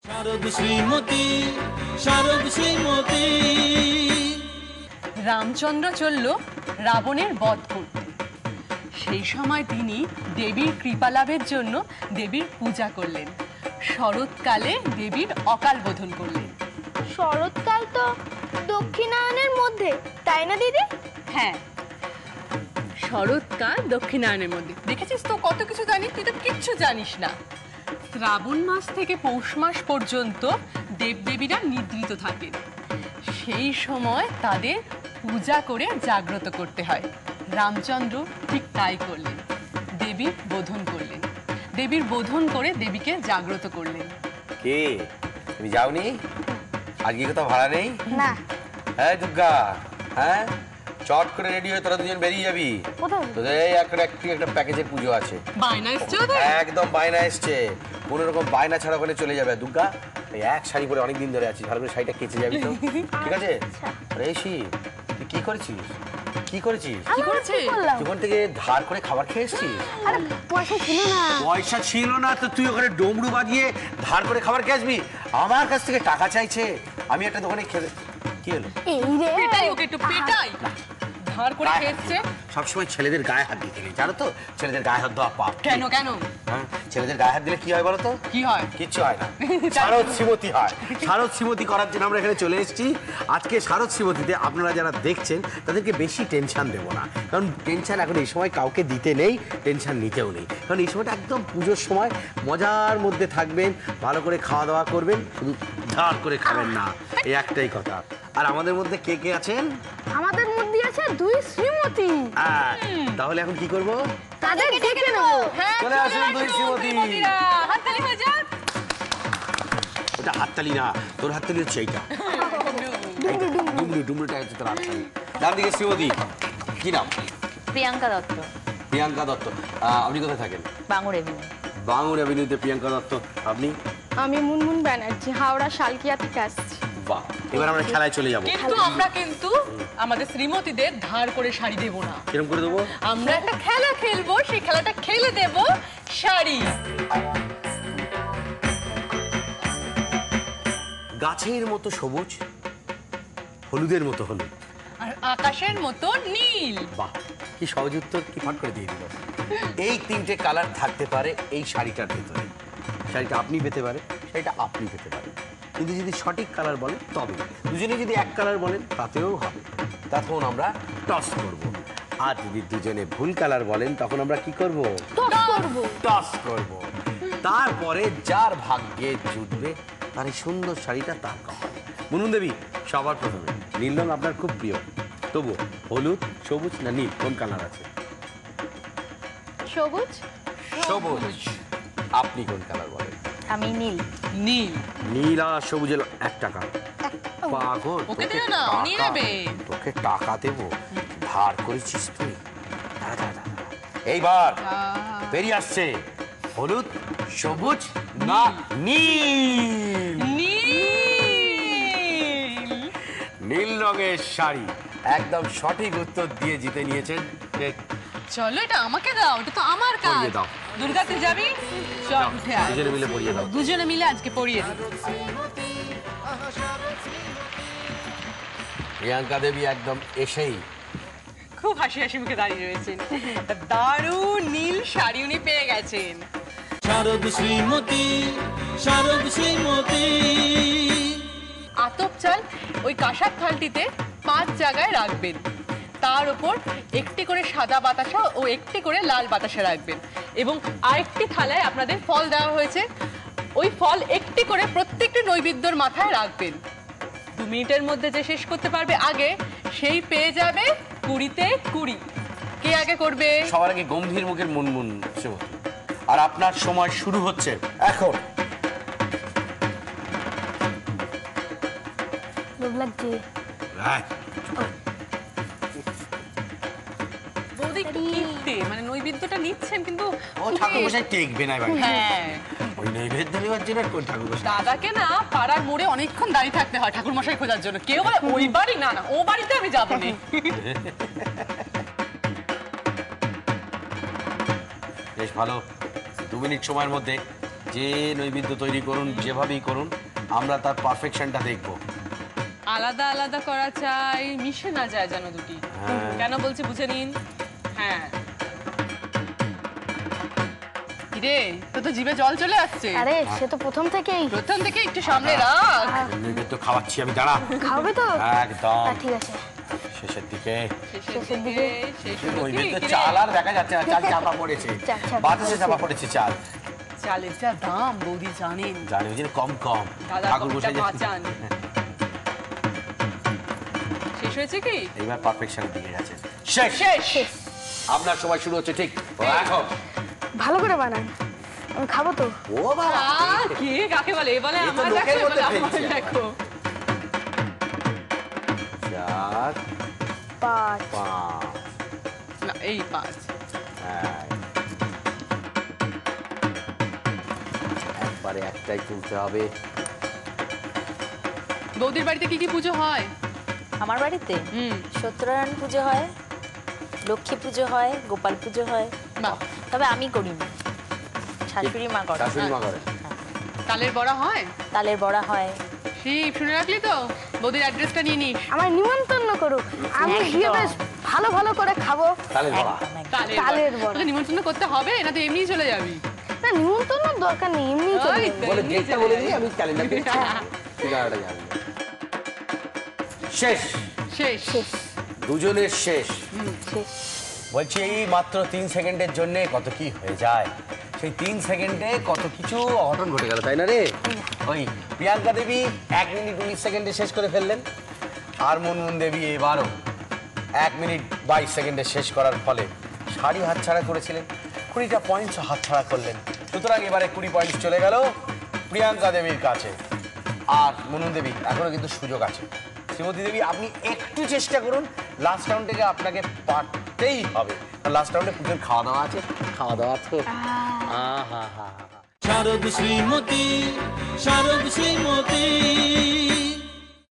শারদ শ্রীমতী, শারদ শ্রীমতী। রামচন্দ্র চলল রাবণের বধ করতে। সেই সময় তিনি দেবীর কৃপা লাভের জন্য দেবীর পূজা করলেন। শরৎকালে দেবীর অকাল বোধন করলেন। শরৎকাল তো দক্ষিণায়নের মধ্যে, তাই না দিদি? হ্যাঁ, শরৎকাল দক্ষিণায়নের মধ্যে। দেখেছিস তো কত কিছু জানিস, তুই তো কিচ্ছু জানিস না। শ্রাবণ মাস থেকে পৌষ মাস পর্যন্ত দেবদেবীরা নিদ্রিত থাকেন। সেই সময় তাদের পূজা করে জাগ্রত করতে হয়। রামচন্দ্র ঠিক তাই করলেন, দেবীর বোধন করলেন। দেবীর বোধন করে দেবীকে জাগ্রত করলেন। কে তুমি যাওনি? আজকে কোথাও ভাড়া নেই? না। হ্যাঁ দুর্গা, হ্যাঁ চট করে রেডি হয়ে তোরা দুজন বেরিয়ে যাবি। তোদের এই একটা প্যাকেজের পুজো আছে। বায়না এসছে ওদের? একদম বায়না এসছে। কোনো রকম বায়না ছাড়া ওখানে চলে যাবে। দুর্গা, এই এক শাড়ি পরে অনেকদিন ধরে আছিস, ভালো করে শাড়িটা কেচে যাবি তো, ঠিক আছে? রেশি, তুই কি করেছিস? কি করেছিস? যখন থেকে ধার করে খাবার খেয়ে এসছিস? পয়সা ছিল না। পয়সা ছিল না তো তুই ওখানে ডমরু বাজিয়ে ধার করে খাবার খেয়ে আসবি? আমার কাছ থেকে টাকা চাইছে। আমি একটা দোকানে খেয়ে, কি হলো? এই রে, পেটাই ওকে একটু পেটাই। ধার করে খেয়েছে। সবসময় ছেলেদের গায়ে হাত দিতে নেই, জানো তো? ছেলেদের গায়ে হাত দেওয়া পাপ। কেন কেন? হ্যাঁ, ছেলেদের গায়ে হাত দিলে কি হয় বলো তো? কি হয়? কিচ্ছু হয় না, শারদ শ্রীমতী হয়। শারদ শ্রীমতী করার জন্য আমরা এখানে চলে এসেছি। আজকে শারদ শ্রীমতীতে আপনারা যারা দেখছেন তাদেরকে বেশি টেনশন দেবো না, কারণ টেনশন এখন এই সময় কাউকে দিতে নেই, টেনশন নিতেও নেই। কারণ এই সময়টা একদম পুজোর সময়, মজার মধ্যে থাকবেন, ভালো করে খাওয়া দাওয়া করবেন, শুধু ধার করে খাবেন না, এই একটাই কথা। আর আমাদের মধ্যে কে কে আছেন? আমাদের মধ্যে আছে দুই শ্রীমতী। তাহলে এখন কি করব? তাদের ডেকে নেবো। হ্যাঁ, চলে আসুন দুই শ্রীমতী। হাততালি হয়ে যাক। ওটা হাততালি না, তোর হাততালি হচ্ছে এইটা। ডুমরুটা হচ্ছে তোর হাততালি। ডান দিকে শ্রীমতী, কি নাম? প্রিয়াঙ্কা দত্ত, প্রিয়াঙ্কা দত্ত। আপনি কোথায় থাকেন? বাঙুর এভিনিউ। বাঙুর অ্যাভিনিউতে প্রিয়াঙ্কা দত্ত। আপনি? আমি মুনমুন ব্যানার্জি, হাওড়া শালকিয়া থেকে আসছি। বাহ, এবার আমরা খেলায় চলে যাবো। কিন্তু আমরা কিন্তু আমাদের শ্রীমতীদের ধার করে শাড়ি দেব না। কিরকম করে দেবো? আমরা একটা খেলা খেলবো, সেই খেলাটা খেলে দেব শাড়ি। গাছের মতো সবুজ, হলুদের মতো হলুদ, আর আকাশের মতো নীল। বাহ, কি সহজ উত্তর, কি ফাট করে দিয়ে দিল। এই তিনটে কালার থাকতে পারে এই শাড়িটার ভেতরে। শাড়িটা আপনি পেতে পারে, শাড়িটা আপনি পেতে পারে, কিন্তু যদি সঠিক কালার বলেন তবে। দুজনে যদি এক কালার বলেন তাতেও হবে, তখন আমরা টস করব। আর যদি দুজনে ভুল কালার বলেন তখন আমরা কি করব? টস করব। তারপরে যার ভাগ্যে জুটবে তার এই সুন্দর শাড়িটা তার কপালে। মুনমুন দেবী, সবার প্রথমে নীল রং আপনার খুব প্রিয়, তবু হলুদ, সবুজ না নীল, কোন কালার আছে? সবুজ। সবুজ। আপনি কোন কালার বলেন? আমি নীল। নীল। নীল আর সবুজের 1 টাকা। পাগল, ওকে দিও না, উনি নেবে। তোকে টাকা দেবো, ধার করেছিস তুই। দাঁড়া, দাঁড়া, দাঁড়া। এইবার বেরিয়ে আসছে হলুদ, সবুজ না নীল। নীল। নীল রঙের শাড়ি। একদম সঠিক উত্তর দিয়ে জিতে নিয়েছেন। চলো, এটা আমাকে দাও, এটা তো আমার কাজ। পরিয়ে দাও। দুর্গা, তুই যাবি? চল উঠে আয়। দুজনে মিলে পরিয়ে দাও। দুজনে মিলে আজকে পরিয়ে দিই। প্রিয়াঙ্কা দেবী একদম এসেই খুব হাসি হাসি মুখে দাঁড়িয়ে রয়েছেন। দারুণ নীল শাড়ি উনি পেয়ে গেছেন। শারদ শ্রীমতী, শারদ শ্রীমতী। আতপ চাল ওই কাঁসার থালটিতে 5 জায়গায় রাখবেন। তার উপর একটি করে সাদা বাতাসা ও একটি করে লাল বাতাসা রাখবেন, এবং আরেকটি থালায় আপনাদের ফল দেওয়া হয়েছে। ওই ফল একটি করে প্রত্যেকটি নৈবেদ্যর মাথায় রাখবেন। 2 মিনিটের মধ্যে যে শেষ করতে পারবে আগে, সেই পেয়ে যাবে 20-তে 20। কে আগে করবে? সবার আগে গম্ভীর মুখের মুনমুন শ্রীমতী। আর আপনার সময় শুরু হচ্ছে এখন। লোভ লাগছে। বৌদি কিনতে, মানে নৈবেদ্যটা নিচ্ছেন, কিন্তু ও ঠাকুর মশাই টেকবে না এবার। হ্যাঁ, ওই নৈবেদ্য নেওয়ার জন্য কোন ঠাকুর মশাই? দাদাকে না পাড়ার মোড়ে অনেকক্ষণ দাঁড়িয়ে থাকতে হয় ঠাকুর মশাই খোঁজার জন্য। কেউ বলে ওই বাড়ি, না না, ও বাড়িতে আমি যাবো না। বেশ ভালো। 2 মিনিট সময়ের মধ্যে যে নৈবেদ্য তৈরি করুন, যেভাবেই করুন, আমরা তার পারফেকশনটা দেখব। আলাদা আলাদা করা চাই, মিশে না যায় যেন দুটি। কেন বলছি বুঝে নিন। হ্যাঁ কিরে, তো তো জিভে জল চলে আসছে। আরে সে তো প্রথম থেকেই। প্রথম থেকে একটু সামনে রাখ। নৈবেদ্য খাওয়াচ্ছি আমি, দাঁড়া। খাবে তো? একদম ঠিক আছে। শেষের দিকে। শেষের দিকে শেষ হলো কি? নৈবেদ্য কিরে, চাল আর দেখা যাচ্ছে না, চাল চাপা পড়েছে, চাপা বাতাসে চাপা পড়েছে চাল। চালের যা দাম বৌদি জানেন। জানি ওই জন্য কম কম দাদা ঠাকুর কমটা বসে বাঁচান। শেষ হয়েছে কি? এইবার পারফেকশনের দিকে গেছে। শেষ। শেষ। আপনার সময় শুরু হচ্ছে ঠিক এখন। ভালো করে বানান, আমি খাবো তো। ও বাবা, কে কাকে বলে? এ বলে এ তো আমার লোকের দেখো, এ বলে মধ্যে আমার ফেলছে। দেখো। 4 5 5 না এই 5। একবারে একটাই তুলতে হবে। বৌদির বাড়িতে কি কি পুজো হয়? আমার বাড়িতে হুম, সত্যনারায়ণ পুজো হয়, লক্ষ্মী পুজো হয়, গোপাল পুজো হয়। বাহ। তবে আমি করি না, শাশুড়ি মা করে। শাশুড়ি মা করে। তালের বড়া হয়? তালের বড়া হয়। শিব, শুনে রাখলি তো? বৌদির অ্যাড্রেসটা নিয়ে নিস। আমায় নিমন্ত্রণ করো, আমি একদম। গিয়ে বেশ ভালো ভালো করে খাবো। তাহলে বলা একদম একদম। তালের বড়া। তোকে নিমন্ত্রণ করতে হবে না তো এমনিই চলে যাবি। না নিমন্ত্রণ দরকার নেই, এমনি চলে ওই যাবো। তো, বলে এমনিই ডেটটা চলে বলে যাবি। দিই, আমি ক্যালেন্ডার দেখছি, ঠিকানাটা জানি। শেষ। শেষ। দুজনের শেষ। শেষ। বলছি এই মাত্র 3 সেকেন্ডের জন্য কত কি হয়ে যায়। সেই 3 সেকেন্ডে কত কিছু অঘটন ঘটে গেল, তাই না রে? ওই প্রিয়াঙ্কা দেবী 1 মিনিট 19 সেকেন্ডে শেষ করে ফেললেন, আর মুনমুন দেবী এবারও 1 মিনিট 22 সেকেন্ডে শেষ করার ফলে শাড়ি হাতছাড়া করেছিলেন, 20টা পয়েন্টস হাতছাড়া করলেন। সুতরাং এবারে 20 পয়েন্ট চলে গেল প্রিয়াঙ্কা দেবীর কাছে, আর মুনমুন দেবী এখনো কিন্তু সুযোগ আছে। শ্রীমতী দেবী আপনি একটু চেষ্টা করুন, লাস্ট রাউন্ড থেকে আপনাকে পারতেই হবে। লাস্ট রাউন্ডে পুজোর খাওয়া দাওয়া আছে, খাওয়া দাওয়া আছে। শারদ শ্রীমতী, শারদ শ্রীমতী।